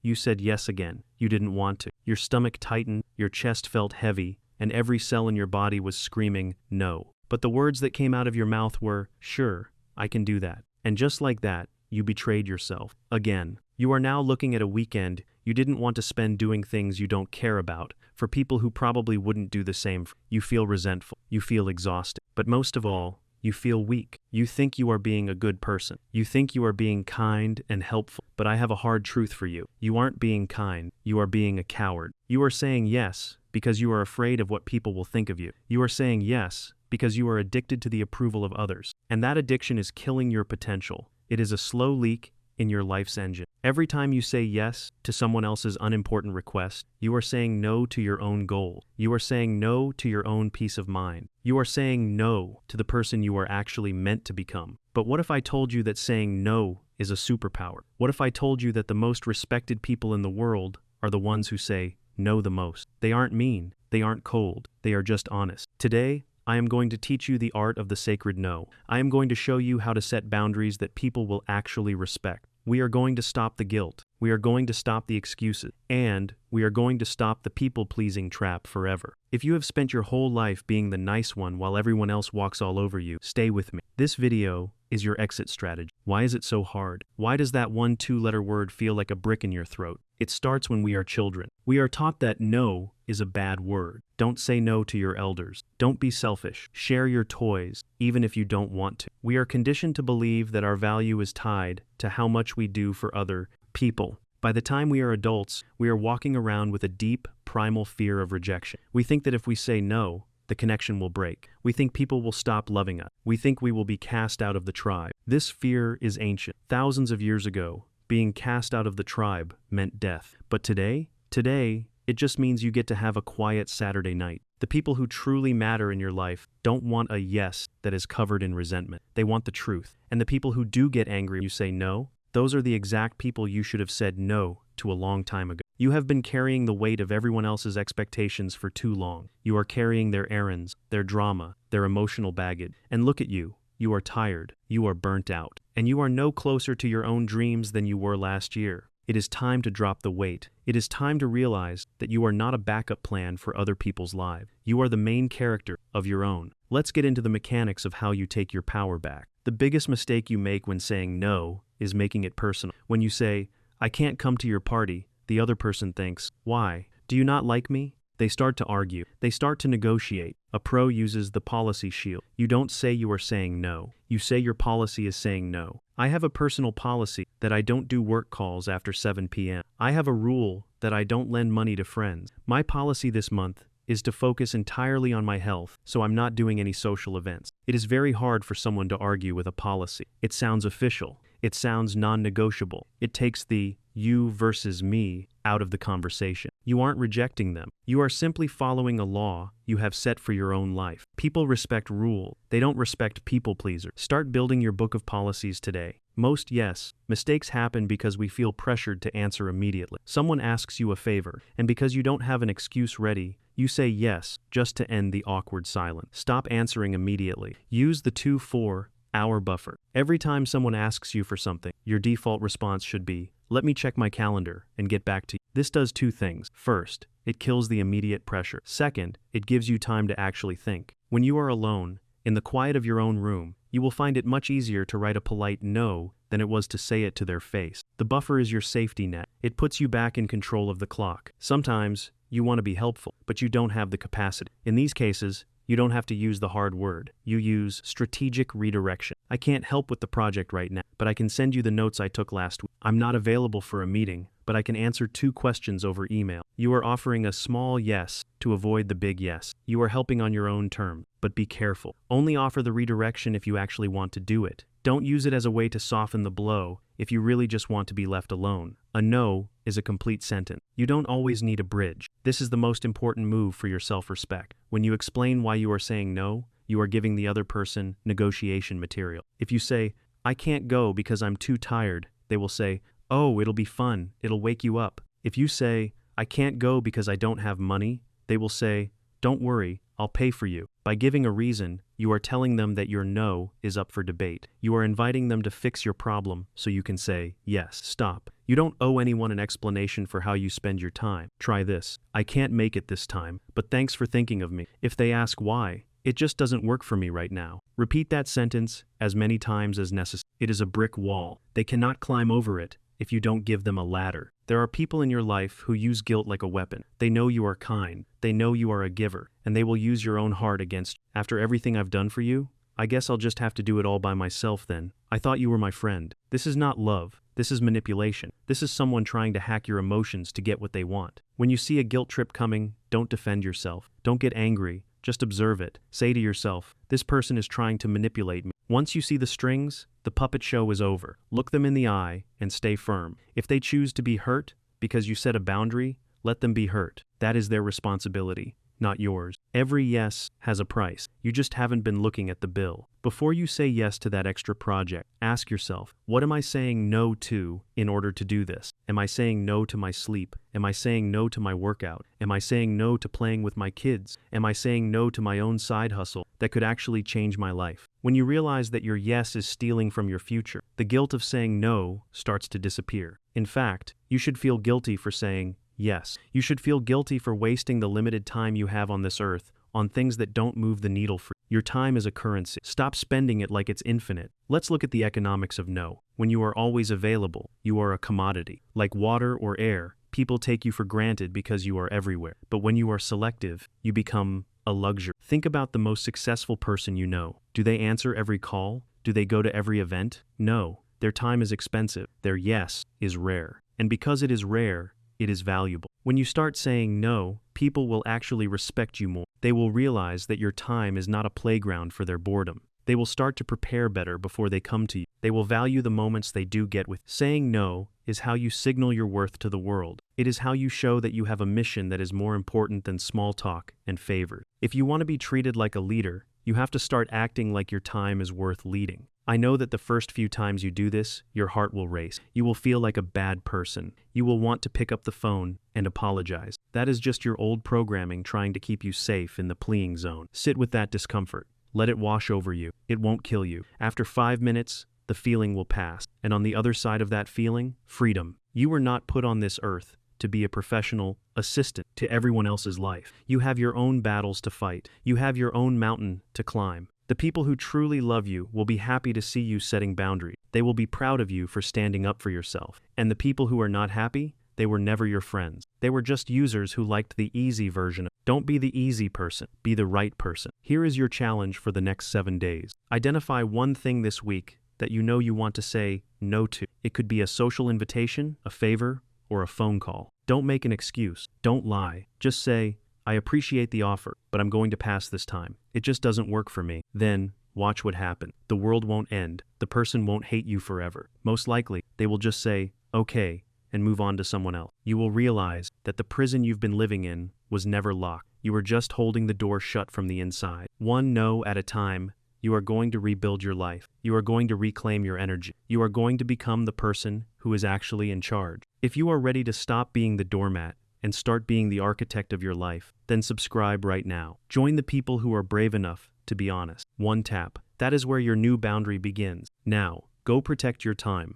you said yes again. You didn't want to. Your stomach tightened, your chest felt heavy, and every cell in your body was screaming, no. But the words that came out of your mouth were, sure, I can do that. And just like that, you betrayed yourself. Again. You are now looking at a weekend you didn't want to spend doing things you don't care about, for people who probably wouldn't do the same. You feel resentful. You feel exhausted. But most of all, you feel weak. You think you are being a good person. You think you are being kind and helpful. But I have a hard truth for you. You aren't being kind. You are being a coward. You are saying yes because you are afraid of what people will think of you. You are saying yes because you are addicted to the approval of others. And that addiction is killing your potential. It is a slow leak in your life's engine. Every time you say yes to someone else's unimportant request, you are saying no to your own goal. You are saying no to your own peace of mind. You are saying no to the person you are actually meant to become. But what if I told you that saying no is a superpower? What if I told you that the most respected people in the world are the ones who say no the most? They aren't mean. They aren't cold. They are just honest. Today, I am going to teach you the art of the sacred no. I am going to show you how to set boundaries that people will actually respect. We are going to stop the guilt. We are going to stop the excuses. And we are going to stop the people-pleasing trap forever. If you have spent your whole life being the nice one while everyone else walks all over you, stay with me. This video is your exit strategy. Why is it so hard? Why does that one two-letter word feel like a brick in your throat? It starts when we are children. We are taught that no is a bad word. Don't say no to your elders. Don't be selfish. Share your toys, even if you don't want to. We are conditioned to believe that our value is tied to how much we do for other people. By the time we are adults, we are walking around with a deep, primal fear of rejection. We think that if we say no, the connection will break. We think people will stop loving us. We think we will be cast out of the tribe. This fear is ancient. Thousands of years ago, being cast out of the tribe meant death. But today, it just means you get to have a quiet Saturday night. The people who truly matter in your life don't want a yes that is covered in resentment. They want the truth. And the people who do get angry when you say no, those are the exact people you should have said no to a long time ago. You have been carrying the weight of everyone else's expectations for too long. You are carrying their errands, their drama, their emotional baggage. And look at you. You are tired. You are burnt out. And you are no closer to your own dreams than you were last year. It is time to drop the weight. It is time to realize that you are not a backup plan for other people's lives. You are the main character of your own. Let's get into the mechanics of how you take your power back. The biggest mistake you make when saying no is making it personal. When you say, I can't come to your party, the other person thinks, why? Do you not like me? They start to argue. They start to negotiate. A pro uses the policy shield. You don't say you are saying no. You say your policy is saying no. I have a personal policy that I don't do work calls after 7 p.m. I have a rule that I don't lend money to friends. My policy this month is to focus entirely on my health, so I'm not doing any social events. It is very hard for someone to argue with a policy. It sounds official. It sounds non-negotiable. It takes the you versus me out of the conversation. You aren't rejecting them. You are simply following a law you have set for your own life. People respect rule. They don't respect people pleasers. Start building your book of policies today. Most mistakes happen because we feel pressured to answer immediately. Someone asks you a favor, and because you don't have an excuse ready, you say yes just to end the awkward silence. Stop answering immediately. Use the 2-4-hour buffer. Every time someone asks you for something, your default response should be, let me check my calendar and get back to you. This does two things. First, it kills the immediate pressure. Second, it gives you time to actually think. When you are alone, in the quiet of your own room, you will find it much easier to write a polite no than it was to say it to their face. The buffer is your safety net. It puts you back in control of the clock. Sometimes, you want to be helpful, but you don't have the capacity. In these cases, you don't have to use the hard word. You use strategic redirection. I can't help with the project right now, but I can send you the notes I took last week. I'm not available for a meeting, but I can answer 2 questions over email. You are offering a small yes to avoid the big yes. You are helping on your own terms, but be careful. Only offer the redirection if you actually want to do it. Don't use it as a way to soften the blow if you really just want to be left alone. A no is a complete sentence. You don't always need a bridge. This is the most important move for your self-respect. When you explain why you are saying no, you are giving the other person negotiation material. If you say, I can't go because I'm too tired, they will say, oh, it'll be fun. It'll wake you up. If you say, I can't go because I don't have money, they will say, don't worry, I'll pay for you. By giving a reason, you are telling them that your no is up for debate. You are inviting them to fix your problem so you can say, yes, stop. You don't owe anyone an explanation for how you spend your time. Try this. I can't make it this time, but thanks for thinking of me. If they ask why, it just doesn't work for me right now. Repeat that sentence as many times as necessary. It is a brick wall. They cannot climb over it if you don't give them a ladder. There are people in your life who use guilt like a weapon. They know you are kind, they know you are a giver, and they will use your own heart against you. After everything I've done for you, I guess I'll just have to do it all by myself then. I thought you were my friend. This is not love. This is manipulation. This is someone trying to hack your emotions to get what they want. When you see a guilt trip coming, don't defend yourself. Don't get angry. Just observe it. Say to yourself, this person is trying to manipulate me. Once you see the strings, the puppet show is over. Look them in the eye and stay firm. If they choose to be hurt because you set a boundary, let them be hurt. That is their responsibility, not yours. Every yes has a price. You just haven't been looking at the bill. Before you say yes to that extra project, ask yourself, what am I saying no to in order to do this? Am I saying no to my sleep? Am I saying no to my workout? Am I saying no to playing with my kids? Am I saying no to my own side hustle that could actually change my life? When you realize that your yes is stealing from your future, the guilt of saying no starts to disappear. In fact, you should feel guilty for saying yes. You should feel guilty for wasting the limited time you have on this earth on things that don't move the needle for you. Your time is a currency. Stop spending it like it's infinite. Let's look at the economics of no. When you are always available, you are a commodity. Like water or air, people take you for granted because you are everywhere. But when you are selective, you become a luxury. Think about the most successful person you know. Do they answer every call? Do they go to every event? No. Their time is expensive. Their yes is rare. And because it is rare, it is valuable. When you start saying no, people will actually respect you more. They will realize that your time is not a playground for their boredom. They will start to prepare better before they come to you. They will value the moments they do get with. Saying no is how you signal your worth to the world. It is how you show that you have a mission that is more important than small talk and favors. If you want to be treated like a leader, you have to start acting like your time is worth leading. I know that the first few times you do this, your heart will race. You will feel like a bad person. You will want to pick up the phone and apologize. That is just your old programming trying to keep you safe in the pleading zone. Sit with that discomfort. Let it wash over you. It won't kill you. After 5 minutes, the feeling will pass. And on the other side of that feeling, freedom. You were not put on this earth to be a professional assistant to everyone else's life. You have your own battles to fight. You have your own mountain to climb. The people who truly love you will be happy to see you setting boundaries. They will be proud of you for standing up for yourself. And the people who are not happy, they were never your friends. They were just users who liked the easy version. Don't be the easy person, be the right person. Here is your challenge for the next 7 days. Identify one thing this week that you know you want to say no to. It could be a social invitation, a favor, or a phone call. Don't make an excuse. Don't lie. Just say, I appreciate the offer, but I'm going to pass this time. It just doesn't work for me. Then, watch what happens. The world won't end. The person won't hate you forever. Most likely, they will just say, okay, and move on to someone else. You will realize that the prison you've been living in was never locked. You were just holding the door shut from the inside. One no at a time, you are going to rebuild your life. You are going to reclaim your energy. You are going to become the person who is actually in charge. If you are ready to stop being the doormat and start being the architect of your life, then subscribe right now. Join the people who are brave enough to be honest. One tap. That is where your new boundary begins. Now, go protect your time.